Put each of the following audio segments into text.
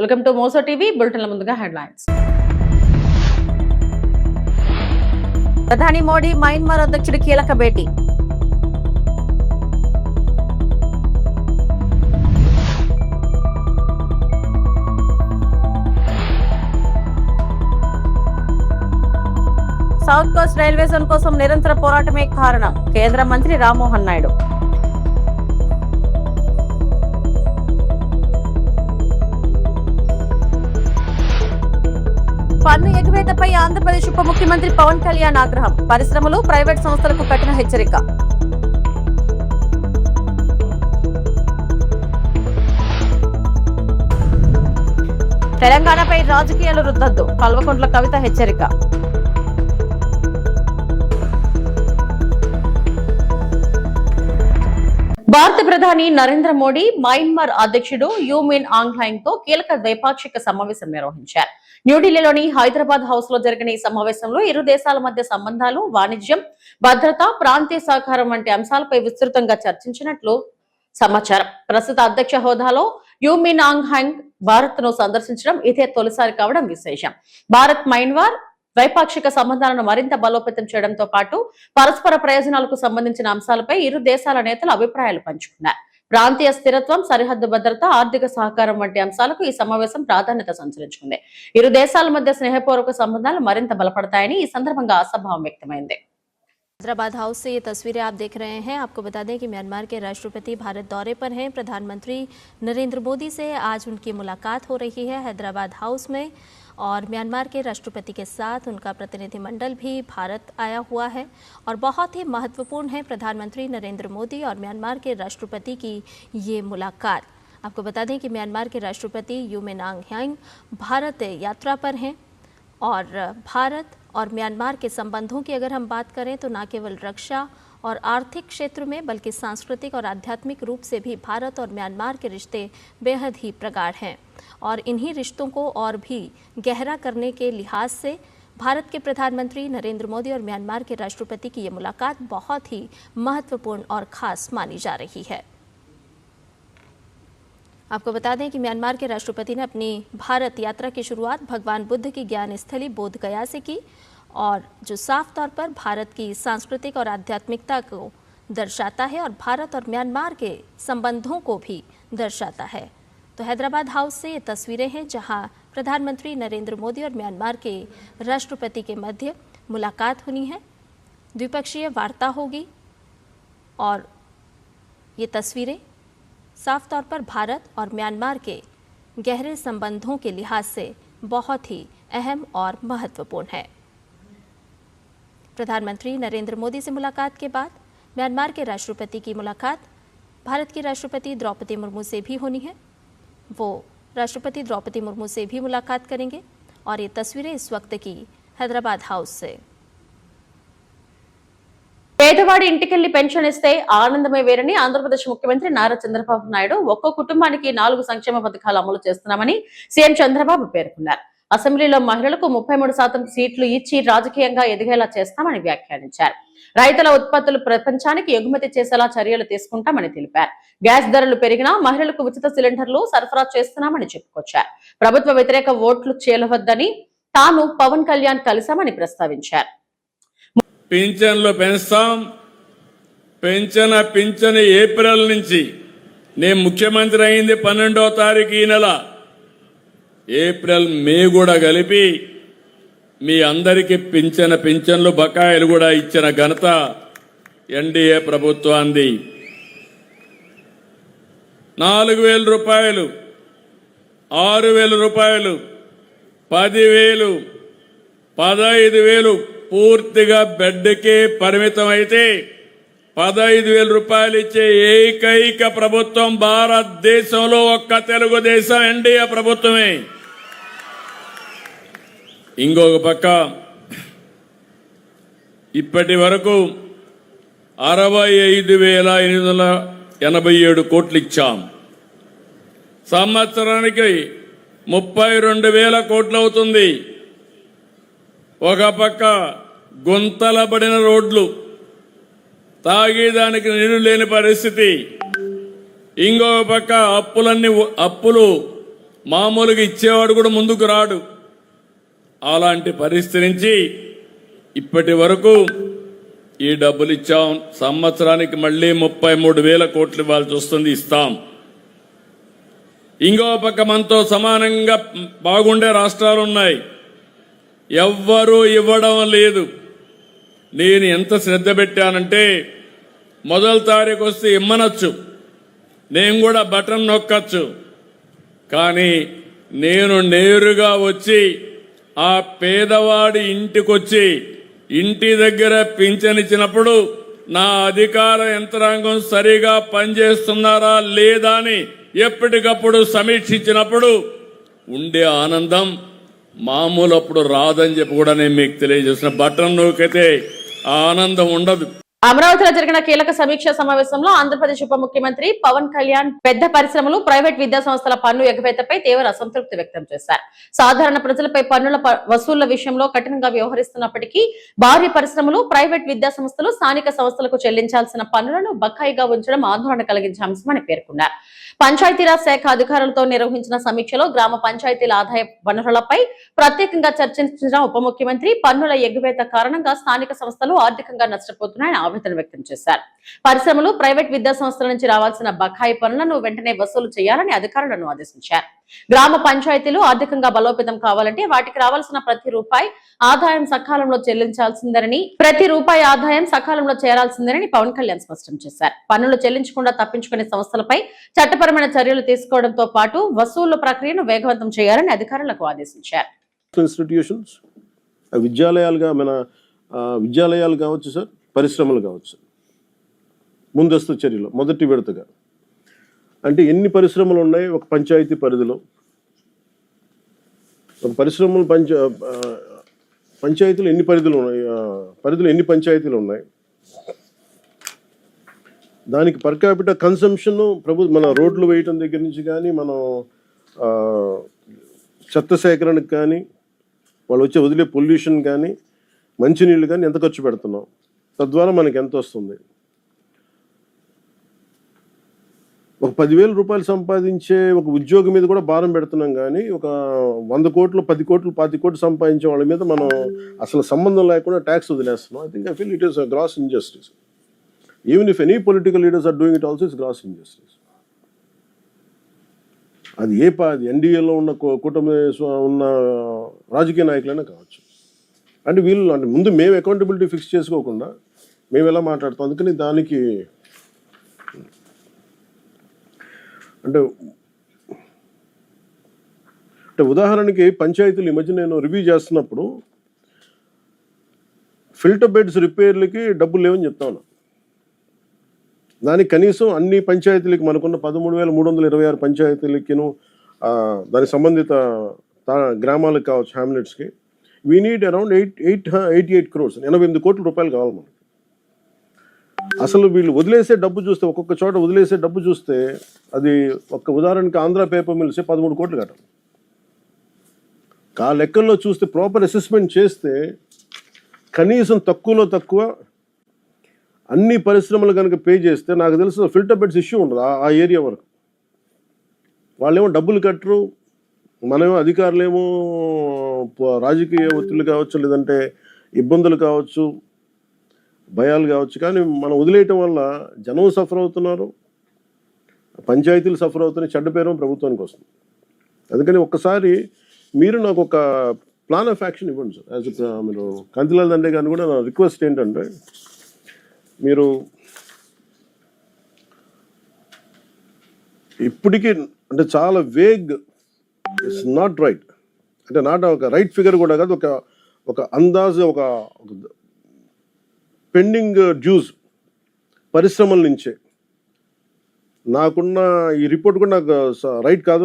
Welcome to Mojo TV. బులెటిన్ల ముందుగా headlines. ప్రధాని మోడీ మయన్మార్ అధ్యక్షుడి కీలక భేటీ. సౌత్ కోస్ట్ రైల్వే జోన్ కోసం నిరంతర పోరాటమే కారణం. కేంద్ర మంత్రి రామ్మోహన్ నాయుడు. పన్ను ఎగవేతపై ఆంధ్రప్రదేశ్ ఉప ముఖ్యమంత్రి పవన్ కళ్యాణ్ ఆగ్రహం. పరిశ్రమలు, ప్రైవేట్ సంస్థలకు కఠిన హెచ్చరిక. తెలంగాణపై రాజకీయాలు రుద్దొద్దు. కల్వకుంట్ల కవిత హెచ్చరిక. భారత ప్రధాని నరేంద్ర మోడీ మయన్మార్ అధ్యక్షుడు యూ మిన్ ఆంగ్ హ్లైంగ్ తో కీలక ద్వైపాక్షిక సమావేశం నిర్వహించారు. న్యూఢిల్లీలోని హైదరాబాద్ హౌస్ లో జరిగిన ఈ సమావేశంలో ఇరు దేశాల మధ్య సంబంధాలు, వాణిజ్యం, భద్రత, ప్రాంతీయ సహకారం వంటి అంశాలపై విస్తృతంగా చర్చించినట్లు సమాచారం. ప్రస్తుత అధ్యక్ష హోదాలో యూ మిన్ ఆంగ్ హ్లైంగ్ భారత్ ను సందర్శించడం ఇదే తొలిసారి కావడం విశేషం. భారత్ మయన్మార్ ద్వైపాక్షిక సంబంధాలను మరింత బలోపేతం చేయడంతో పాటు పరస్పర ప్రయోజనాలకు సంబంధించిన అంశాలపై ఇరు దేశాల నేతలు అభిప్రాయాలు పంచుకున్నారు. ప్రాంతీయ స్థిరత్వం, సరిహద్దు భద్రత, ఆర్థిక సహకారం వంటి అంశాలకు ఈ సమావేశం ప్రాధాన్యత సంతరించుకుంది. ఇరు దేశాల మధ్య స్నేహపూర్వక సంబంధాలు మరింత బలపడతాయని ఈ సందర్భంగా ఆశాభావం వ్యక్తమైంది. हैदराबाद हाउस से ये तस्वीरें आप देख रहे हैं। आपको बता दें कि म्यांमार के राष्ट्रपति भारत दौरे पर हैं। प्रधानमंत्री नरेंद्र मोदी से आज उनकी मुलाकात हो रही है हैदराबाद हाउस में, और म्यांमार के राष्ट्रपति के साथ उनका प्रतिनिधिमंडल भी भारत आया हुआ है और बहुत ही महत्वपूर्ण है प्रधानमंत्री नरेंद्र मोदी और म्यांमार के राष्ट्रपति की ये मुलाकात। आपको बता दें कि म्यांमार के राष्ट्रपति यू मिन आंग ह्लाइंग भारत यात्रा पर हैं, और भारत और म्यांमार के संबंधों की अगर हम बात करें तो न केवल रक्षा और आर्थिक क्षेत्र में बल्कि सांस्कृतिक और आध्यात्मिक रूप से भी भारत और म्यांमार के रिश्ते बेहद ही प्रगाढ़ हैं, और इन्हीं रिश्तों को और भी गहरा करने के लिहाज से भारत के प्रधानमंत्री नरेंद्र मोदी और म्यांमार के राष्ट्रपति की ये मुलाकात बहुत ही महत्वपूर्ण और खास मानी जा रही है। आपको बता दें कि म्यांमार के राष्ट्रपति ने अपनी भारत यात्रा की शुरुआत भगवान बुद्ध की ज्ञान स्थली बोध गया से की, और जो साफ तौर पर भारत की सांस्कृतिक और आध्यात्मिकता को दर्शाता है और भारत और म्यांमार के संबंधों को भी दर्शाता है। तो हैदराबाद हाउस से ये तस्वीरें हैं जहां प्रधानमंत्री नरेंद्र मोदी और म्यांमार के राष्ट्रपति के मध्य मुलाकात होनी है, द्विपक्षीय वार्ता होगी, और ये तस्वीरें साफ तौर पर भारत और म्यांमार के गहरे संबंधों के लिहाज से बहुत ही अहम और महत्वपूर्ण है। प्रधानमंत्री नरेंद्र मोदी से मुलाकात के बाद म्यांमार के राष्ट्रपति की मुलाकात भारत की राष्ट्रपति द्रौपदी मुर्मू से भी होनी है। वो राष्ट्रपति द्रौपदी मुर्मू से भी मुलाकात करेंगे, और ये तस्वीरें इस वक्त की हैदराबाद हाउस से। పేదవాడి ఇంటికెళ్లి పెన్షన్ ఇస్తే ఆనందమే వేరని ఆంధ్రప్రదేశ్ ముఖ్యమంత్రి నారా చంద్రబాబు నాయుడు ఒక్కో కుటుంబానికి 4 సంక్షేమ పథకాలు అమలు చేస్తున్నామని సీఎం చంద్రబాబు పేర్కొన్నారు. అసెంబ్లీలో మహిళలకు 33% సీట్లు ఇచ్చి రాజకీయంగా ఎదిగేలా చేస్తామని వ్యాఖ్యానించారు. రైతుల ఉత్పత్తులు ప్రపంచానికి ఎగుమతి చేసేలా చర్యలు తీసుకుంటామని తెలిపారు. గ్యాస్ ధరలు పెరిగినా మహిళలకు ఉచిత సిలిండర్లు సరఫరా చేస్తున్నామని చెప్పుకొచ్చారు. ప్రభుత్వ వ్యతిరేక ఓట్లు చేయవద్దని తాను పవన్ కళ్యాణ్ కలిశామని ప్రస్తావించారు. పింఛన్లు పెంచుతాం. పింఛన్ ఏప్రిల్ నుంచి, నేను ముఖ్యమంత్రి అయింది 12వ తారీఖు ఈ నెల, ఏప్రిల్ మే కూడా కలిపి మీ అందరికీ పింఛన్లు బకాయిలు కూడా ఇచ్చిన ఘనత ఎన్డీఏ ప్రభుత్వాన్ని. 4,000 రూపాయలు, 6,000 రూపాయలు, 10,000, 15,000 పూర్తిగా బెడ్కే పరిమితం అయితే 15,000 రూపాయలు ఇచ్చే ఏకైక ప్రభుత్వం భారతదేశంలో ఒక్క తెలుగుదేశం ఎన్డీఏ ప్రభుత్వమే. ఇంకొక పక్క ఇప్పటి వరకు 65,887 కోట్లు ఇచ్చాం. సంవత్సరానికి 32,000 కోట్లు అవుతుంది. ఒక పక్క గుంతలబడిన రోడ్లు, తాగేదానికి నీళ్లు లేని పరిస్థితి, ఇంకో పక్క అప్పులు మామూలుగా ఇచ్చేవాడు కూడా ముందుకు రాడు. అలాంటి పరిస్థితి నుంచి ఇప్పటి వరకు ఈ డబ్బులు ఇచ్చాం. సంవత్సరానికి మళ్ళీ 33,000 కోట్లు ఇవ్వాల్సి వస్తుంది, ఇస్తాం. ఇంకో పక్క మనతో సమానంగా బాగుండే రాష్ట్రాలు ఉన్నాయి, ఎవ్వరూ ఇవ్వడం లేదు. నేను ఎంత శ్రద్ధ పెట్టానంటే మొదటి తారీఖు వస్తే ఇమ్మనొచ్చు, నేను కూడా బటన్ నొక్కచ్చు, కానీ నేను నేరుగా వచ్చి ఆ పేదవాడి ఇంటికొచ్చి ఇంటి దగ్గర పింఛనిచ్చినప్పుడు నా అధికార యంత్రాంగం సరిగా పనిచేస్తున్నారా లేదా అని ఎప్పటికప్పుడు సమీక్షించినప్పుడు ఉండే ఆనందం మామూలు అప్పుడు రాదని చెప్పి కూడా నేను మీకు తెలియజేసిన. బటన్ నొక్కితే ఆ ఆనందం ఉండదు. అమరావతిలో జరిగిన కీలక సమీక్ష సమావేశంలో ఆంధ్రప్రదేశ్ ఉప ముఖ్యమంత్రి పవన్ కళ్యాణ్ పెద్ద పరిశ్రమలు, ప్రైవేట్ విద్యా సంస్థల పన్ను ఎగవేతపై తీవ్ర అసంతృప్తి వ్యక్తం చేశారు. సాధారణ ప్రజలపై పన్నుల వసూళ్ల విషయంలో కఠినంగా వ్యవహరిస్తున్నప్పటికీ భారీ పరిశ్రమలు, ప్రైవేట్ విద్యా సంస్థలు స్థానిక సంస్థలకు చెల్లించాల్సిన పన్నులను బకాయిగా ఉంచడం ఆందోళన కలిగించే అంశమని పేర్కొన్నారు. పంచాయతీరాజ్ శాఖ అధికారులతో నిర్వహించిన సమీక్షలో గ్రామ పంచాయతీల ఆదాయ వనరులపై ప్రత్యేకంగా చర్చించిన ఉప ముఖ్యమంత్రి పన్నుల ఎగువేత కారణంగా స్థానిక సంస్థలు ఆర్థికంగా నష్టపోతున్నాయని ఆవేదన వ్యక్తం చేశారు. పరిశ్రమలు, ప్రైవేట్ విద్యా సంస్థల నుంచి రావాల్సిన బకాయి పన్నులను వెంటనే వసూలు చేయాలని అధికారులను ఆదేశించారు. గ్రామ పంచాయతీలు ఆర్థికంగా బలోపేతం కావాలంటే వాటికి రావాల్సిన ప్రతి రూపాయి ఆదాయం సకాలంలో చేరాల్సిందేనని పవన్ కళ్యాణ్ స్పష్టం చేశారు. పన్నులు చెల్లించకుండా తప్పించుకునే సంస్థలపై చట్టపరమైన చర్యలు తీసుకోవడంతో పాటు వసూళ్ల ప్రక్రియను వేగవంతం చేయాలని అధికారులకు ఆదేశించారు. ఇన్స్టిట్యూషన్స్, విద్యాలయాలు కావచ్చు సార్, పరిశ్రమలు కావచ్చు, ముందస్తు చర్యలు మొదటి విడతగా అంటే ఎన్ని పరిశ్రమలు ఉన్నాయి ఒక పంచాయతీ పరిధిలో, ఒక పరిశ్రమలు పంచాయతీలు ఎన్ని పరిధిలో ఎన్ని పంచాయతీలు ఉన్నాయి, దానికి పర్ క్యాపిటల్ కన్సంప్షన్ మన రోడ్లు వేయటం దగ్గర నుంచి కానీ, మనం చెత్త సేకరణకు కానీ, వాళ్ళు వచ్చే వదిలే పొల్యూషన్ కానీ, మంచినీళ్ళు కానీ ఎంత ఖర్చు పెడుతున్నాం, తద్వారా మనకి ఎంత వస్తుంది. ఒక 10,000 రూపాయలు సంపాదించే ఒక ఉద్యోగి మీద కూడా భారం పెడుతున్నాం, కానీ ఒక 100 కోట్లు, 10 కోట్లు, 20 కోట్లు సంపాదించే వాళ్ళ మీద మనం అసలు సంబంధం లేకుండా ట్యాక్స్ వదిలేస్తున్నాం. I feel it is gross injustice. Even if any political leaders are doing it also it's gross injustice. అది ఎన్డీఏలో ఉన్న కూటమి ఉన్న రాజకీయ నాయకులైనా కావచ్చు. అంటే వీళ్ళు ముందు మేము అకౌంటబిలిటీ ఫిక్స్ చేసుకోకుండా మేము ఎలా మాట్లాడతాం. అందుకని దానికి అంటే ఉదాహరణకి పంచాయతీలు ఈ మధ్య నేను రివ్యూ చేస్తున్నప్పుడు ఫిల్టర్ బెడ్స్ రిపేర్లకి డబ్బులు లేవని చెప్తాను. దానికి కనీసం అన్ని పంచాయతీలకి మనకున్న 13,326 పంచాయతీలకిను దానికి సంబంధిత గ్రామాలకు కావచ్చు, హ్యామ్లెట్స్కి వీ నీడ్ అరౌండ్ 88 crores, 88 కోట్ల రూపాయలు కావాలి మనకి. అసలు వీళ్ళు వదిలేసే డబ్బు చూస్తే, ఒక్కొక్క చోట వదిలేసే డబ్బు చూస్తే, అది ఒక్క ఉదాహరణకి ఆంధ్ర పేపర్ మిల్స్ 13 కోట్లు కట్టాలి. ఆ లెక్కల్లో చూస్తే ప్రాపర్ అసెస్మెంట్ చేస్తే కనీసం తక్కువలో తక్కువ అన్ని పరిశ్రమలు కనుక పే చేస్తే నాకు తెలుసు ఫిల్టర్ బెడ్స్ ఇష్యూ ఉండదు ఆ ఏరియా వరకు. వాళ్ళేమో డబ్బులు కట్టరు, మనమేమో అధికారులేమో రాజకీయ ఒత్తిళ్ళు కావచ్చు, లేదంటే ఇబ్బందులు కావచ్చు, భయాలు కావచ్చు, కానీ మనం వదిలేయటం వల్ల జనం సఫర్ అవుతున్నారు, పంచాయతీలు సఫర్ అవుతున్నాయి, చెడ్డ పేరు ప్రభుత్వానికి వస్తుంది. అందుకని ఒక్కసారి మీరు నాకు ఒక ప్లాన్ ఆఫ్ యాక్షన్ ఇవ్వండి సార్. యాజ్ మీరు కాంతిలాల్ దండే గారిని కూడా నా రిక్వెస్ట్ ఏంటంటే, మీరు ఇప్పటికీ అంటే చాలా వేగ్, ఇట్స్ నాట్ రైట్, అంటే నాట్ ఒక రైట్ ఫిగర్ కూడా కాదు, ఒక అందాజు, ఒక పెండింగ్ డ్యూస్ పరిశ్రమల నుంచే నాకున్న ఈ రిపోర్ట్ కూడా నాకు రైట్ కాదు.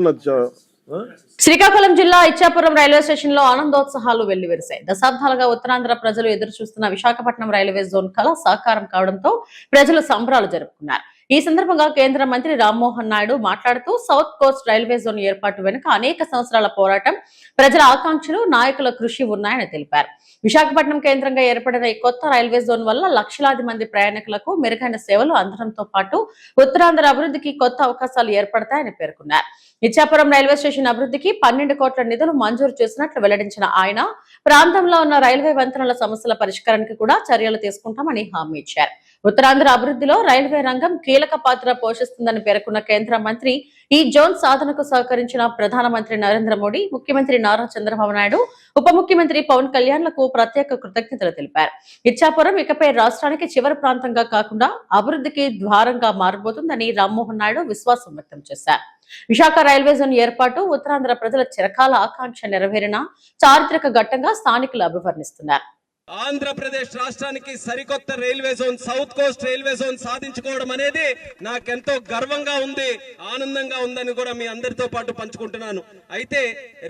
శ్రీకాకుళం జిల్లా ఇచ్చాపురం రైల్వే స్టేషన్ లో ఆనందోత్సాహాలు వెల్లివిరిశాయి. దశాబ్దాలుగా ఉత్తరాంధ్ర ప్రజలు ఎదురు చూస్తున్న విశాఖపట్నం రైల్వే జోన్ కళ సాకారం కావడంతో ప్రజలు సంబరాలు జరుపుకున్నారు. ఈ సందర్భంగా కేంద్ర మంత్రి రామ్మోహన్ నాయుడు మాట్లాడుతూ సౌత్ కోస్ట్ రైల్వే జోన్ ఏర్పాటు వెనుక అనేక సంవత్సరాల పోరాటం, ప్రజల ఆకాంక్షలు, నాయకుల కృషి ఉన్నాయని తెలిపారు. విశాఖపట్నం కేంద్రంగా ఏర్పడిన ఈ కొత్త రైల్వే జోన్ వల్ల లక్షలాది మంది ప్రయాణికులకు మెరుగైన సేవలు అందడంతో పాటు ఉత్తరాంధ్ర అభివృద్ధికి కొత్త అవకాశాలు ఏర్పడతాయని పేర్కొన్నారు. ఇచ్చాపురం రైల్వే స్టేషన్ అభివృద్ధికి 12 కోట్ల నిధులు మంజూరు చేసినట్లు వెల్లడించిన ఆయన ప్రాంతంలో ఉన్న రైల్వే వంతెనల సమస్యల పరిష్కారానికి కూడా చర్యలు తీసుకుంటామని హామీ ఇచ్చారు. ఉత్తరాంధ్ర అభివృద్ధిలో రైల్వే రంగం కీలక పాత్ర పోషిస్తుందని పేర్కొన్న కేంద్ర మంత్రి ఈ జోన్ సాధనకు సహకరించిన ప్రధానమంత్రి నరేంద్ర మోడీ, ముఖ్యమంత్రి నారా చంద్రబాబు నాయుడు, ఉప ముఖ్యమంత్రి పవన్ కళ్యాణ్లకు ప్రత్యేక కృతజ్ఞతలు తెలిపారు. ఇచ్చాపురం ఇకపై రాష్ట్రానికి చివరి ప్రాంతంగా కాకుండా అభివృద్ధికి ద్వారంగా మారబోతుందని రామ్మోహన్ నాయుడు విశ్వాసం వ్యక్తం చేశారు. విశాఖ రైల్వే జోన్ ఏర్పాటు ఉత్తరాంధ్ర ప్రజల చిరకాల ఆకాంక్ష నెరవేరిన చారిత్రక ఘట్టంగా స్థానికులు అభివర్ణిస్తున్నారు. ఆంధ్రప్రదేశ్ రాష్ట్రానికి సరికొత్త railway zone, south coast railway zone సాధించుకోవడం అనేది నాకెంతో గర్వంగా ఉంది, ఆనందంగా ఉందని కూడా మీ అందరితో పాటు పంచుకుంటున్నాను. అయితే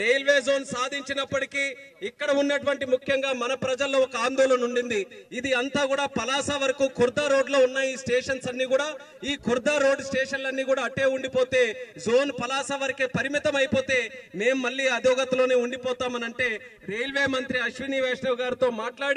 రైల్వే జోన్ సాధించినప్పటికీ ఇక్కడ ఉన్నటువంటి ముఖ్యంగా మన ప్రజల్లో ఒక ఆందోళన ఉండింది. ఇది అంతా కూడా పలాస వరకు ఖుర్దా రోడ్ లో ఉన్న ఈ స్టేషన్స్ అన్ని కూడా, ఈ ఖుర్దా రోడ్ స్టేషన్లన్నీ కూడా అట్టే ఉండిపోతే, జోన్ పలాస వరకే పరిమితం అయిపోతే మేము మళ్ళీ అధోగతిలోనే ఉండిపోతామని అంటే రైల్వే మంత్రి అశ్విని వైష్ణవ్ గారితో మాట్లాడి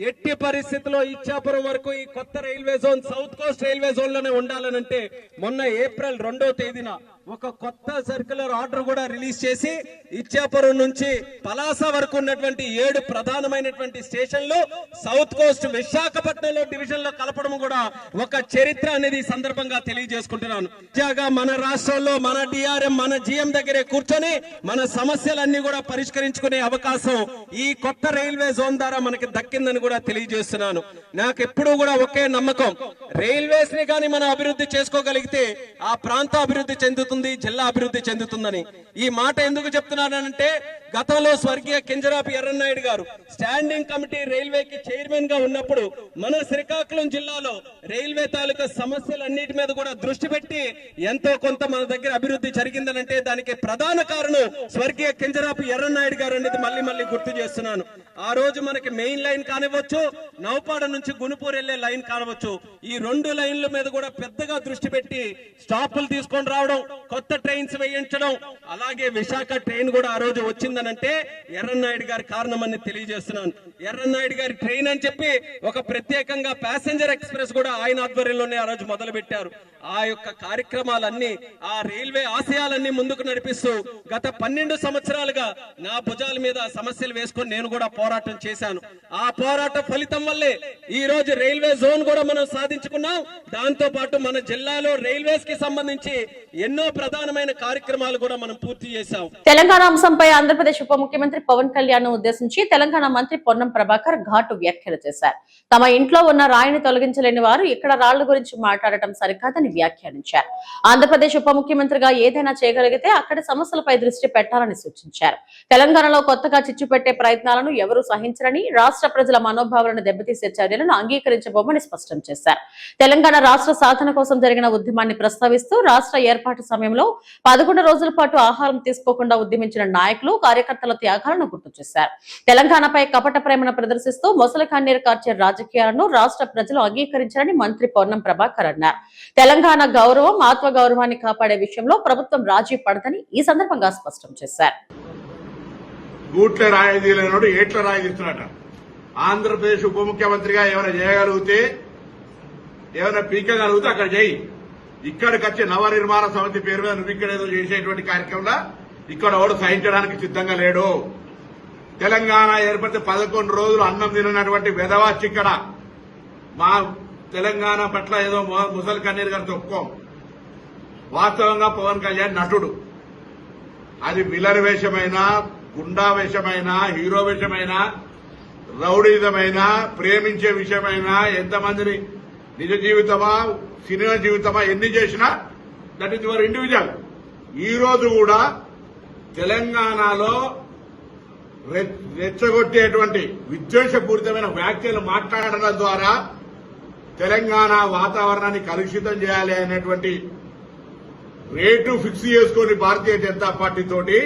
ఎట్టి పరిస్థితుల్లో ఇచ్చాపురం వరకు ఈ కొత్త railway zone south coast railway zone లోనే ఉండాలనంటే మొన్న ఏప్రిల్ 2వ తేదీన ఒక కొత్త సర్క్యులర్ ఆర్డర్ కూడా రిలీజ్ చేసి ఇచ్చాపురం నుంచి పలాస వరకు ఉన్నటువంటి 7 ప్రధానమైనటువంటి స్టేషన్లు సౌత్ కోస్ట్ విశాఖపట్నంలో డివిజన్ లో కలపడం కూడా ఒక చరిత్ర అనేది సందర్భంగా తెలియజేసుకుంటున్నాను. నిజంగా మన రాష్ట్రంలో మన డిఆర్ఎం మన జిఎం దగ్గరే కూర్చొని మన సమస్యలన్నీ కూడా పరిష్కరించుకునే అవకాశం ఈ కొత్త రైల్వే జోన్ ద్వారా మనకి దక్కిందని కూడా తెలియజేస్తున్నాను. నాకు ఎప్పుడూ కూడా ఒకే నమ్మకం, రైల్వేస్ ని కానీ మనం అభివృద్ధి చేసుకోగలిగితే ఆ ప్రాంత అభివృద్ధి చెందుతుంది, జిల్లా అభివృద్ధి చెందుతుందని. ఈ మాట ఎందుకు చెప్తున్నానంటే గతంలో స్వర్గీయ కింజరాపు ఎర్రన్నాయుడు గారు స్టాండింగ్ కమిటీ రైల్వేకి చైర్మన్ గా ఉన్నప్పుడు మన శ్రీకాకుళం జిల్లాలో రైల్వే తాలూకా సమస్యలన్నిటి మీద కూడా దృష్టి పెట్టి ఎంతో కొంత మన దగ్గర అభివృద్ధి జరిగిందనంటే దానికి ప్రధాన కారణం స్వర్గీయ కింజరాపు ఎర్రన్నాయుడు గారు అనేది మళ్ళీ గుర్తు చేస్తున్నాను. ఆ రోజు మనకి మెయిన్ లైన్ కానివ్వచ్చు, నౌపాడ నుంచి గునుపూర్ వెళ్లే లైన్ కానివ్వచ్చు, ఈ 2 లైన్ల మీద కూడా పెద్దగా దృష్టి పెట్టి స్టాపులు తీసుకొని రావడం, కొత్త ట్రైన్స్ వేయించడం, అలాగే విశాఖ ట్రైన్ కూడా ఆ రోజు వచ్చిందనంటే ఎర్రన్నాయుడు గారి కారణం అని తెలియజేస్తున్నాను. ఎర్రన్నాయుడు గారి ట్రైన్ అని చెప్పి ఒక ప్రత్యేకంగా ప్యాసింజర్ ఎక్స్ప్రెస్ కూడా ఆయన ఆధ్వర్యంలోనే ఆ రోజు మొదలు పెట్టారు. ఆ యొక్క కార్యక్రమాలన్నీ, ఆ రైల్వే ఆశయాలన్నీ ముందుకు నడిపిస్తూ గత 12 సంవత్సరాలుగా నా భుజాల మీద సమస్యలు వేసుకొని నేను కూడా పోరాటం చేశాను. ఆ పోరాట ఫలితం వల్లే ఈ రోజు రైల్వే జోన్ కూడా మనం సాధించుకున్నాం. దాంతో పాటు మన జిల్లాలో రైల్వేస్ కి సంబంధించి ఎన్నో ప్రధానమైన కార్యక్రమాలు కూడా మనం పూర్తి చేశాం. తెలంగాణ అంశంపై ఆంధ్రప్రదేశ్ ఉప ముఖ్యమంత్రి పవన్ కళ్యాణ్ ను ఉద్దేశించి తెలంగాణ మంత్రి పొన్నం ప్రభాకర్ ఘాటు వ్యాఖ్యలు చేశారు. తమ ఇంట్లో ఉన్న రాయిని తొలగించలేని వారు ఇక్కడ రాళ్ల గురించి మాట్లాడటం సరికాదని వ్యాఖ్యానించారు. ఆంధ్రప్రదేశ్ ఉప ముఖ్యమంత్రిగా ఏదైనా చేయగలిగితే అక్కడి సమస్యలపై దృష్టి పెట్టాలని సూచించారు. తెలంగాణలో కొత్తగా చిచ్చు పెట్టే ప్రయత్నాలను ఎవరూ సహించరని, రాష్ట్ర ప్రజల మనోభావాలను దెబ్బతీసే చర్యలను అంగీకరించబోమని స్పష్టం చేశారు. తెలంగాణ రాష్ట్ర సాధన కోసం జరిగిన ఉద్యమాన్ని ప్రస్తావిస్తూ రాష్ట్ర ఏర్పాటు సమయంలో 11 రోజుల పాటు ఆహారం తీసుకోకుండా ఉద్యమించిన నాయకులు, కార్యకర్తల త్యాగాలను గుర్తు చేశారు. తెలంగాణపై కపట ప్రేమను ప్రదర్శిస్తూ మొసలి కన్నీరు కార్చే రాజకీయాలను రాష్ట్ర ప్రజలు అంగీకరించారని మంత్రి పొన్నం ప్రభాకర్ అన్నారు. తెలంగాణ గౌరవం, ఆత్మగౌరవాన్ని కాపాడే విషయంలో ప్రభుత్వం రాజీ పడదని ఈ సందర్భంగా స్పష్టం చేశారు. గూట్ల రాయదీలనోడు ఏట్ల రాయదీస్తున్నాట. ఆంధ్రప్రదేశ్ ఉప ముఖ్యమంత్రిగా ఏమైనా చేయగలిగితే, ఏమైనా పీకగలిగితే అక్కడ చేయి. ఇక్కడికి వచ్చే నవనిర్మాణ సమితి పేరు మీద నువ్వు ఇక్కడ ఏదో చేసేటువంటి కార్యక్రమంలో ఇక్కడ ఎవడు సహించడానికి సిద్ధంగా లేడు. తెలంగాణ ఏర్పడితే 11 రోజులు అన్నం తినటువంటి వెధవాచి ఇక్కడ మా తెలంగాణ పట్ల ఏదో ముసలి కన్నీరు గారితో ఒప్పుకోం. వాస్తవంగా పవన్ కళ్యాణ్ నటుడు. అది విలన్ వేషమైనా, గుండా వేషమైనా, హీరో వేషమైనా, రౌడీజమైనా, ప్రేమించే విషయమైనా, ఎంతమందిని నిజ జీవితమా సినిమా జీవితమా ఎన్ని చేసినా దట్ ఈస్ యువర్ ఇండివిజువల్. ఈ రోజు కూడా తెలంగాణలో రెచ్చగొట్టేటువంటి విద్వేషపూరితమైన వ్యాఖ్యలు మాట్లాడడం ద్వారా తెలంగాణ వాతావరణాన్ని కలుషితం చేయాలి అనేటువంటి రేటు ఫిక్స్ చేసుకుని భారతీయ జనతా పార్టీ తోటి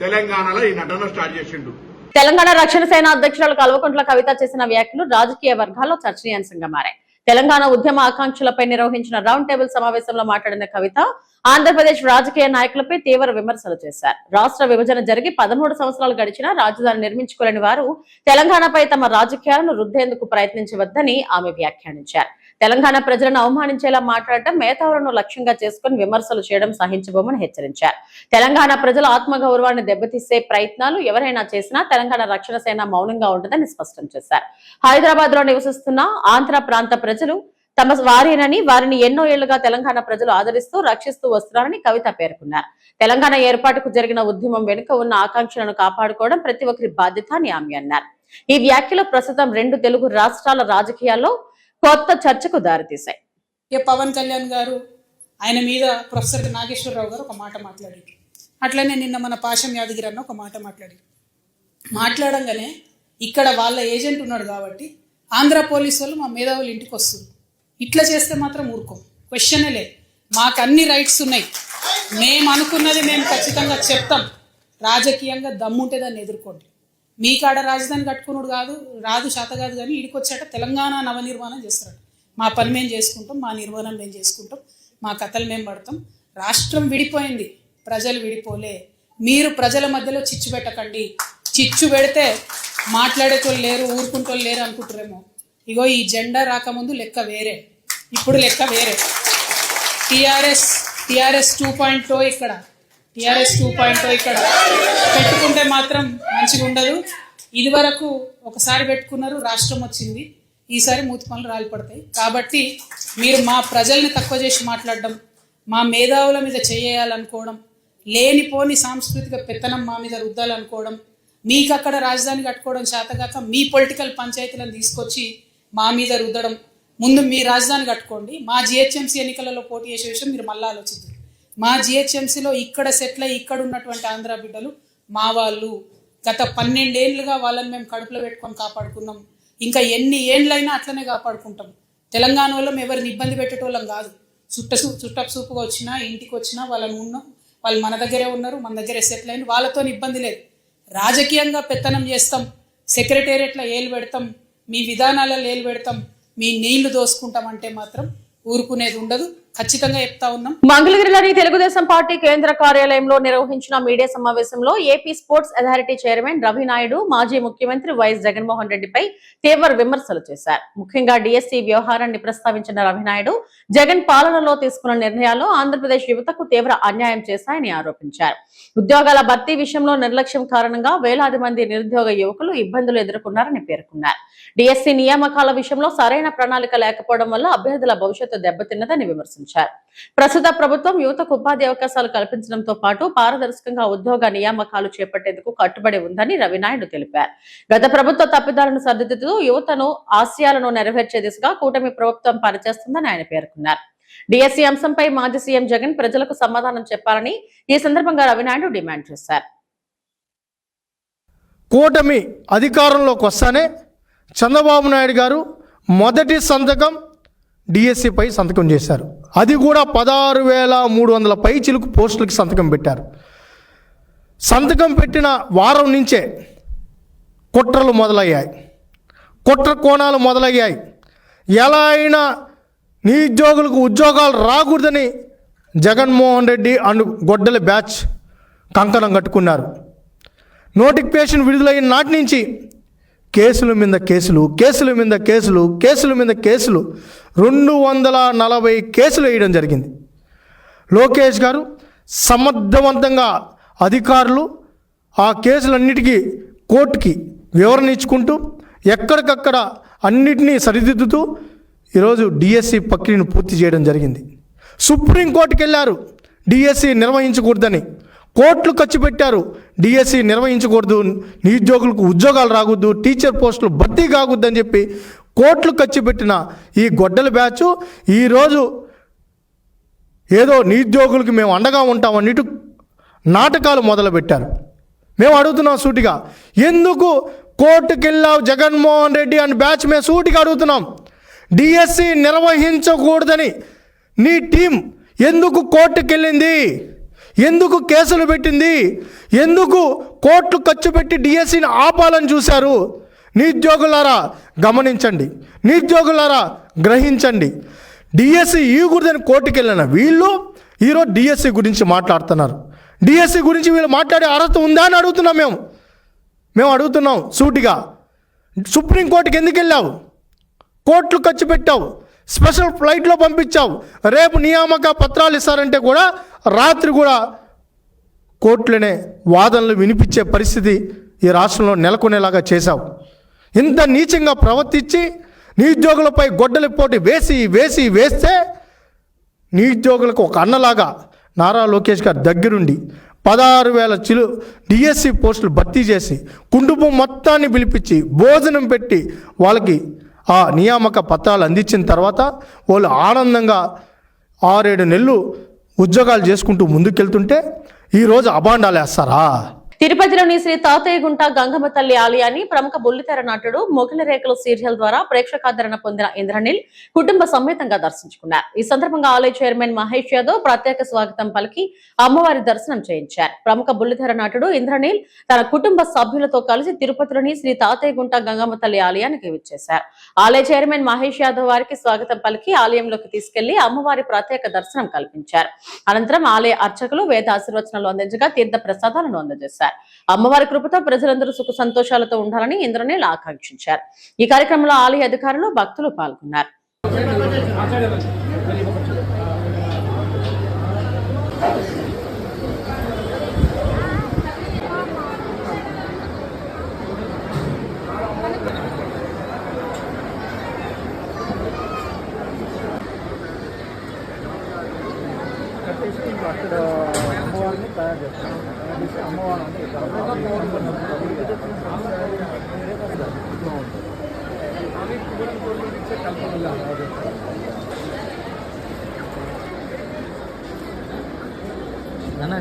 తెలంగాణలో ఈ నటన స్టార్ట్ చేసిండు. తెలంగాణ రక్షణ సేన అధ్యక్షురాలు కల్వకుంట్ల కవిత చేసిన వ్యాఖ్యలు రాజకీయ వర్గాల్లో చర్చనీయాంశంగా మారాయి. తెలంగాణ ఉద్యమ ఆకాంక్షలపై నిర్వహించిన రౌండ్ టేబుల్ సమావేశంలో మాట్లాడిన కవిత ఆంధ్రప్రదేశ్ రాజకీయ నాయకులపై తీవ్ర విమర్శలు చేశారు. రాష్ట్ర విభజన జరిగి 13 సంవత్సరాలు గడిచినా రాజధాని నిర్మించుకోలేని వారు తెలంగాణపై తమ రాజకీయాలను రుద్దేందుకు ప్రయత్నించవద్దని ఆమె వ్యాఖ్యానించారు. తెలంగాణ ప్రజలను అవమానించేలా మాట్లాడటం, మేధావులను లక్ష్యంగా చేసుకుని విమర్శలు చేయడం సహించబోమని హెచ్చరించారు. తెలంగాణ ప్రజల ఆత్మగౌరవాన్ని దెబ్బతీసే ప్రయత్నాలు ఎవరైనా చేసినా తెలంగాణ రక్షణ సేన మౌనంగా ఉంటుందని స్పష్టం చేశారు. హైదరాబాద్ లో నివసిస్తున్న ఆంధ్ర ప్రాంత ప్రజలు తమ వారేనని, వారిని ఎన్నో ఏళ్లుగా తెలంగాణ ప్రజలు ఆదరిస్తూ రక్షిస్తూ వస్తున్నారని కవిత పేర్కొన్నారు. తెలంగాణ ఏర్పాటుకు జరిగిన ఉద్యమం వెనుక ఉన్న ఆకాంక్షలను కాపాడుకోవడం ప్రతి ఒక్కరి బాధ్యత అని ఆమె అన్నారు. ఈ వ్యాఖ్యలు ప్రస్తుతం 2 తెలుగు రాష్ట్రాల రాజకీయాల్లో కొత్త చర్చకు దారితీశాయి. పవన్ కళ్యాణ్ గారు ఆయన మీద ప్రొఫెసర్ నాగేశ్వరరావు గారు ఒక మాట మాట్లాడారు. అట్లనే నిన్న మన పాశం యాదగిరి అన్న ఒక మాట మాట్లాడంగానే ఇక్కడ వాళ్ళ ఏజెంట్ ఉన్నాడు కాబట్టి ఆంధ్ర పోలీసు వాళ్ళు మా మేధావులు ఇంటికి వస్తారు. ఇట్లా చేస్తే మాత్రం ఊరుకోం, క్వశ్చనే లేదు. మాకు అన్ని రైట్స్ ఉన్నాయి, మేము అనుకున్నది మేము ఖచ్చితంగా చెప్తాం. రాజకీయంగా దమ్ముంటే దాన్ని ఎదుర్కోండి. మీ కాడ రాజధాని కట్టుకున్నాడు రాదు శాత కాదు, కానీ ఇడికి వచ్చాక తెలంగాణ నవనిర్మాణం చేస్తాడు. మా పని మేము చేసుకుంటాం, మా నిర్మాణం మేము చేసుకుంటాం, మా కథలు మేము పడతాం. రాష్ట్రం విడిపోయింది, ప్రజలు విడిపోలే. మీరు ప్రజల మధ్యలో చిచ్చు పెట్టకండి. చిచ్చు పెడితే మాట్లాడేటోళ్ళు లేరు, ఊరుకుంటోళ్ళు లేరు అనుకుంటారేమో. ఇగో ఈ జెండా రాకముందు లెక్క వేరే, ఇప్పుడు లెక్క వేరే. టీఆర్ఎస్ 2.0 ఇక్కడ, టీఆర్ఎస్ 2.0 ఇక్కడ పెట్టుకుంటే మాత్రం మంచిగా ఉండదు. ఇది వరకు ఒకసారి పెట్టుకున్నారు, రాష్ట్రం వచ్చింది. ఈసారి మూతి పనులు రాలిపడతాయి. కాబట్టి మీరు మా ప్రజల్ని తక్కువ చేసి మాట్లాడడం, మా మేధావుల మీద చేయాలనుకోవడం, లేనిపోని సాంస్కృతిక పెత్తనం మా మీద రుద్దాలనుకోవడం, మీకు అక్కడ రాజధాని కట్టుకోవడం చేతగాక మీ పొలిటికల్ పంచాయతీలను తీసుకొచ్చి మా మీద రుద్దడం. ముందు మీ రాజధాని కట్టుకోండి. మా జిహెచ్ఎంసీ ఎన్నికలలో పోటీ చేసే విషయం మీరు మళ్ళీ ఆలోచించారు. మా జిహెచ్ఎంసీలో ఇక్కడ సెటిల్ అయ్యి ఇక్కడ ఉన్నటువంటి ఆంధ్ర బిడ్డలు మా వాళ్ళు. గత 12 ఏళ్ళుగా వాళ్ళని మేము కడుపులో పెట్టుకొని కాపాడుకున్నాం. ఇంకా ఎన్ని ఏళ్ళైనా అట్లనే కాపాడుకుంటాం. తెలంగాణ వాళ్ళం ఎవరిని ఇబ్బంది పెట్టేటోళ్ళం కాదు. చుట్టపు చూపుగా వచ్చినా ఇంటికి వచ్చినా వాళ్ళని ఉన్నాం, వాళ్ళు మన దగ్గరే ఉన్నారు, మన దగ్గరే సెటిల్ అయిన వాళ్ళతో ఇబ్బంది లేదు. రాజకీయంగా పెత్తనం చేస్తాం, సెక్రటేరియట్లో ఏలు పెడతాం, మీ విధానాలలో ఏలు పెడతాం, మీ నీళ్లు దోసుకుంటాం అంటే మాత్రం ఊరుకునేది ఉండదు. ఖచ్చితంగా చెప్తా ఉన్నాం. మంగళగిరిలోని తెలుగుదేశం పార్టీ కేంద్ర కార్యాలయంలో నిర్వహించిన మీడియా సమావేశంలో AP sports authority chairman Ravi Naidu మాజీ ముఖ్యమంత్రి వైఎస్ జగన్మోహన్ రెడ్డిపై తీవ్ర విమర్శలు చేశారు. ముఖ్యంగా డిఎస్సి వ్యవహారాన్ని ప్రస్తావించిన రవి నాయుడు జగన్ పాలనలో తీసుకున్న నిర్ణయాలు ఆంధ్రప్రదేశ్ యువతకు తీవ్ర అన్యాయం చేశాయని ఆరోపించారు. ఉద్యోగాల భర్తీ విషయంలో నిర్లక్ష్యం కారణంగా వేలాది మంది నిరుద్యోగ యువకులు ఇబ్బందులు ఎదుర్కొన్నారని పేర్కొన్నారు. డిఎస్సి నియామకాల విషయంలో సరైన ప్రణాళిక లేకపోవడం వల్ల అభ్యర్థుల భవిష్యత్తు దెబ్బతిన్నదని విమర్శించారు. ప్రస్తుత ప్రభుత్వం యువతకు ఉపాధి అవకాశాలు కల్పించడంతో పాటు పారదర్శకంగా ఉద్యోగ నియామకాలు చేపట్టేందుకు కట్టుబడి ఉందని రవినాయుడు తెలిపారు. గత ప్రభుత్వ తప్పిదాలను సరిదిద్దుతూ యువతను ఆశయాలను నెరవేర్చే దిశగా కూటమి ప్రభుత్వం పనిచేస్తుందని ఆయన పేర్కొన్నారు. డిఎస్సి అంశంపై మాజీ సీఎం జగన్ ప్రజలకు సమాధానం చెప్పాలని ఈ సందర్భంగా రవినాయుడు డిమాండ్ చేశారు. కూటమి అధికారంలోకి వస్తానే చంద్రబాబు నాయుడు గారు మొదటి సంతకం డిఎస్సిపై సంతకం చేశారు. అది కూడా 16,300 పై చిలుకు పోస్టులకి సంతకం పెట్టారు. సంతకం పెట్టిన వారం నుంచే కుట్రలు మొదలయ్యాయి, కుట్ర కోణాలు మొదలయ్యాయి. ఎలా అయినా నిరుద్యోగులకు ఉద్యోగాలు రాకూడదని జగన్మోహన్ రెడ్డి అండ్ గొడ్డలి బ్యాచ్ కంకణం కట్టుకున్నారు. నోటిఫికేషన్ విడుదలైన నాటి నుంచి కేసుల మీద కేసులు, కేసుల మీద కేసులు, కేసుల మీద కేసులు, 240 కేసులు వేయడం జరిగింది. లోకేష్ గారు సమర్థవంతంగా అధికారులు ఆ కేసులన్నిటికీ కోర్టుకి వివరణ ఇచ్చుకుంటూ ఎక్కడికక్కడ అన్నిటినీ సరిదిద్దుతూ ఈరోజు డిఎస్సి ప్రక్రియను పూర్తి చేయడం జరిగింది. సుప్రీంకోర్టుకి వెళ్ళారు డిఎస్సి నిర్వహించకూడదని, కోట్లు ఖర్చు పెట్టారు డిఎస్సి నిర్వహించకూడదు, నిరుద్యోగులకు ఉద్యోగాలు రాకూడదు, టీచర్ పోస్టులు భర్తీ కాకూడదని చెప్పి కోట్లు ఖర్చు పెట్టిన ఈ గొడ్డల బ్యాచ్ ఈరోజు ఏదో నిరుద్యోగులకు మేము అండగా ఉంటామన్నట్టు నాటకాలు మొదలుపెట్టారు. మేము అడుగుతున్నాం సూటిగా, ఎందుకు కోర్టుకు వెళ్ళావు జగన్మోహన్ రెడ్డి అని బ్యాచ్ మేము సూటిగా అడుగుతున్నాం. డిఎస్సి నిర్వహించకూడదని నీ టీం ఎందుకు కోర్టుకు వెళ్ళింది? ఎందుకు కేసులు పెట్టింది? ఎందుకు కోట్లు ఖర్చు పెట్టి డిఎస్సిని ఆపాలని చూశారు? నిరుద్యోగులారా గమనించండి, నిరుద్యోగులారా గ్రహించండి. డిఎస్సి ఇవ్వకూడదని కోర్టుకు వెళ్ళిన వీళ్ళు ఈరోజు డిఎస్సి గురించి మాట్లాడుతున్నారు. డిఎస్సి గురించి వీళ్ళు మాట్లాడే అర్హత ఉందా అని అడుగుతున్నాం. మేము అడుగుతున్నాం సూటిగా, సుప్రీంకోర్టుకి ఎందుకు వెళ్ళావు? కోట్లు ఖర్చు పెట్టావు, స్పెషల్ ఫ్లైట్లో పంపించావు. రేపు నియామక పత్రాలు ఇస్తారంటే కూడా రాత్రి కూడా కోర్టులోనే వాదనలు వినిపించే పరిస్థితి ఈ రాష్ట్రంలో నెలకొనేలాగా చేశావు. ఇంత నీచంగా ప్రవర్తించి నిరుద్యోగులపై గొడ్డలి పోటీ వేస్తే నిరుద్యోగులకు ఒక అన్నలాగా నారా లోకేష్ గారి దగ్గరుండి 16,000 డిఎస్సి పోస్టులు భర్తీ చేసి కుటుంబం మొత్తాన్ని పిలిపించి భోజనం పెట్టి వాళ్ళకి ఆ నియామక పత్రాలు అందించిన తర్వాత వాళ్ళు ఆనందంగా 6-7 నెలలు ఉద్యోగాలు చేసుకుంటూ ముందుకెళ్తుంటే ఈరోజు అబాండాలు వేస్తారా? తిరుపతిలోని శ్రీ తాతయ్యగుంట గంగమ్మ తల్లి ఆలయాన్ని ప్రముఖ బుల్లితెర నటుడు మొగిలి రేకులు సీరియల్ ద్వారా ప్రేక్షకాదరణ పొందిన ఇంద్రనీల్ కుటుంబ సమేతంగా దర్శించుకున్నారు. ఈ సందర్భంగా ఆలయ చైర్మన్ మహేష్ యాదవ్ ప్రత్యేక స్వాగతం పలికి అమ్మవారి దర్శనం చేయించారు. ప్రముఖ బుల్లితెర నటుడు ఇంద్రనీల్ తన కుటుంబ సభ్యులతో కలిసి తిరుపతిలోని శ్రీ తాతయ్యగుంట గంగమ్మ తల్లి ఆలయానికి విచ్చేశారు. ఆలయ చైర్మన్ మహేష్ యాదవ్ వారికి స్వాగతం పలికి ఆలయంలోకి తీసుకెళ్లి అమ్మవారి ప్రత్యేక దర్శనం కల్పించారు. అనంతరం ఆలయ అర్చకులు వేద ఆశీర్వచనాలు అందించగా తీర్థ ప్రసాదాలను అందజేశారు. అమ్మవారి కృపతో ప్రజలందరూ సుఖ సంతోషాలతో ఉండాలని ఇంద్రనీల్ ఆకాంక్షించారు. ఈ కార్యక్రమంలో ఆలయ అధికారులు భక్తులు పాల్గొన్నారు.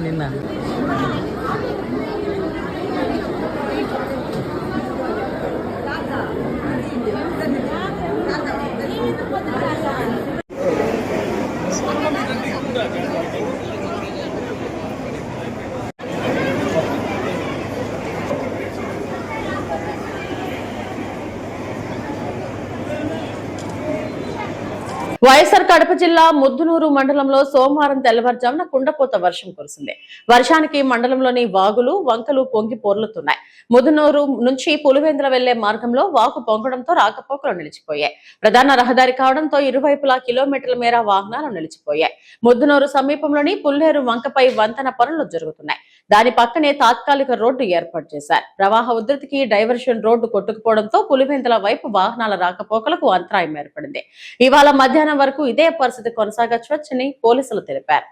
నిన్న వైఎస్ఆర్ కడప జిల్లా ముద్దునూరు మండలంలో సోమవారం తెల్లవారుజామున కుండపోత వర్షం కురిసింది. వర్షానికి మండలంలోని వాగులు వంకలు పొంగి పొర్లుతున్నాయి. ముద్దునూరు నుంచి పులివెందుల వెళ్లే మార్గంలో వాగు పొంగడంతో రాకపోకలు నిలిచిపోయాయి. ప్రధాన రహదారి కావడంతో ఇరువైపులా కిలోమీటర్ల మేర వాహనాలు నిలిచిపోయాయి. ముద్దునూరు సమీపంలోని పుల్లేరు వంకపై వంతెన పనులు జరుగుతున్నాయి. దాని పక్కనే తాత్కాలిక రోడ్డు ఏర్పాటు చేశారు. ప్రవాహ ఉధృతికి డైవర్షన్ రోడ్డు కొట్టుకుపోవడంతో పులివెందుల వైపు వాహనాల రాకపోకలకు అంతరాయం ఏర్పడింది. ఇవాళ మధ్యాహ్నం వరకు ఇదే పరిస్థితి కొనసాగవచ్చని పోలీసులు తెలిపారు.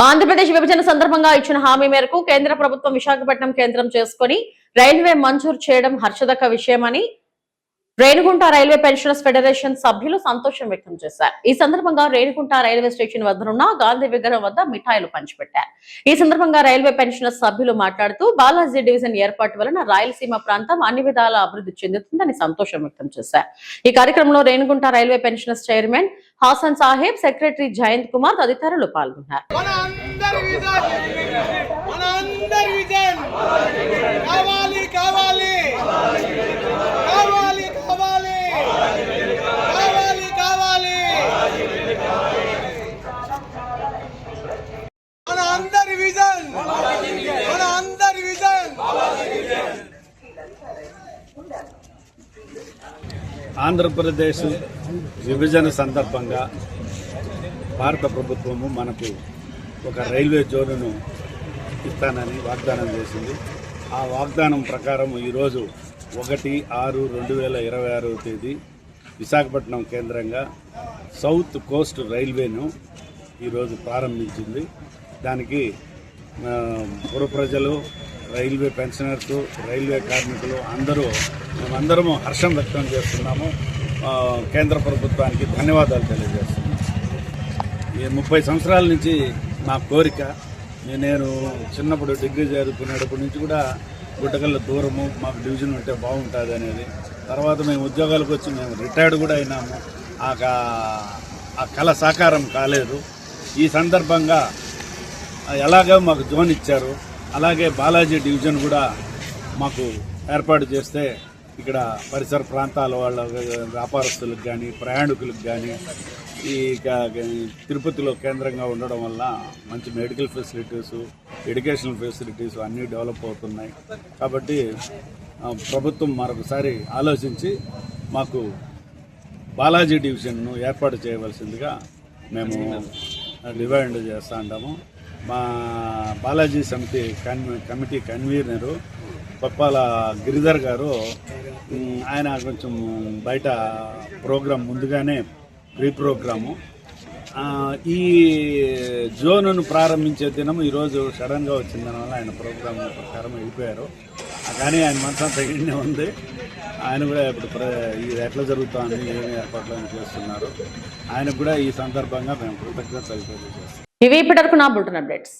ఆంధ్రప్రదేశ్ విభజన సందర్భంగా ఇచ్చిన హామీ మేరకు కేంద్ర ప్రభుత్వం విశాఖపట్నం కేంద్రం చేసుకుని రైల్వే మంజూరు చేయడం హర్షదక విషయమని రేణిగుంట రైల్వే పెన్షనర్స్ ఫెడరేషన్ సభ్యులు సంతోషం వ్యక్తం చేశారు. ఈ సందర్భంగా రేణిగుంట రైల్వే స్టేషన్ వద్దనున్న గాంధీ విగ్రహం వద్ద మిఠాయిలు పంచిపెట్టారు. ఈ సందర్భంగా రైల్వే పెన్షనర్స్ సభ్యులు మాట్లాడుతూ బాలాజీ డివిజన్ ఏర్పాటు వలన రాయలసీమ ప్రాంతం అన్ని విధాల అభివృద్ధి చెందుతుందని సంతోషం వ్యక్తం చేశారు. ఈ కార్యక్రమంలో Renigunta railway pensioners chairman Hasan Saheb, secretary Jayant Kumar తదితరులు పాల్గొన్నారు. ఆంధ్రప్రదేశ్ విభజన సందర్భంగా భారత ప్రభుత్వము మనకు ఒక రైల్వే జోన్ను ఇస్తానని వాగ్దానం చేసింది. ఆ వాగ్దానం ప్రకారం ఈరోజు 1/6/2026 తేదీ విశాఖపట్నం కేంద్రంగా సౌత్ కోస్ట్ రైల్వేను ఈరోజు ప్రారంభించింది. దానికి పుర ప్రజలు, రైల్వే పెన్షనర్స్, రైల్వే కార్మికులు మేమందరము హర్షం వ్యక్తం చేస్తున్నాము. కేంద్ర ప్రభుత్వానికి ధన్యవాదాలు తెలియజేస్తున్నాము. ఈ 30 సంవత్సరాల నుంచి నా కోరిక, నేను చిన్నప్పుడు డిగ్రీ చదువుకునేటప్పటి నుంచి కూడా గుట్టకల్ల దూరము మాకు డివిజన్ ఉంటే బాగుంటుంది అనేది. తర్వాత మేము ఉద్యోగాలకు వచ్చి మేము రిటైర్డ్ కూడా అయినాము. ఆ కళ సాకారం కాలేదు. ఈ సందర్భంగా ఎలాగో మాకు జోన్ ఇచ్చారు, అలాగే బాలాజీ డివిజన్ కూడా మాకు ఏర్పాటు చేస్తే ఇక్కడ పరిసర ప్రాంతాల వాళ్ళ వ్యాపారస్తులకు కానీ ప్రయాణికులకు కానీ ఈ తిరుపతిలో కేంద్రంగా ఉండడం వల్ల మంచి మెడికల్ ఫెసిలిటీస్, ఎడ్యుకేషనల్ ఫెసిలిటీస్ అన్నీ డెవలప్ అవుతున్నాయి. కాబట్టి ప్రభుత్వం మరొకసారి ఆలోచించి మాకు బాలాజీ డివిజన్ను ఏర్పాటు చేయవలసిందిగా మేము డిమాండ్ చేస్తూ ఉంటాము. మా బాలాజీ సమితి కమిటీ కన్వీనరు పప్పాల గిరిధర్ గారు, ఆయన కొంచెం బయట ప్రోగ్రాం ముందుగానే ప్రీ ప్రోగ్రాము ఈ జోనును ప్రారంభించే దినం ఈరోజు సడన్గా వచ్చిన దానివల్ల ఆయన ప్రోగ్రాం ప్రకారం వెళ్ళిపోయారు. కానీ ఆయన మనసంతా ఇక్కడనే ఉంది. ఆయన కూడా ఇప్పుడు ఇది ఎట్లా జరుగుతుంది, ఏమి ఏర్పాట్లు చేస్తున్నారు, ఆయనకు కూడా ఈ సందర్భంగా మేము కృతజ్ఞతలు తెలియజేస్తాం. ఇవి ఇప్పటివరకు నా బులెటిన్ అప్డేట్స్.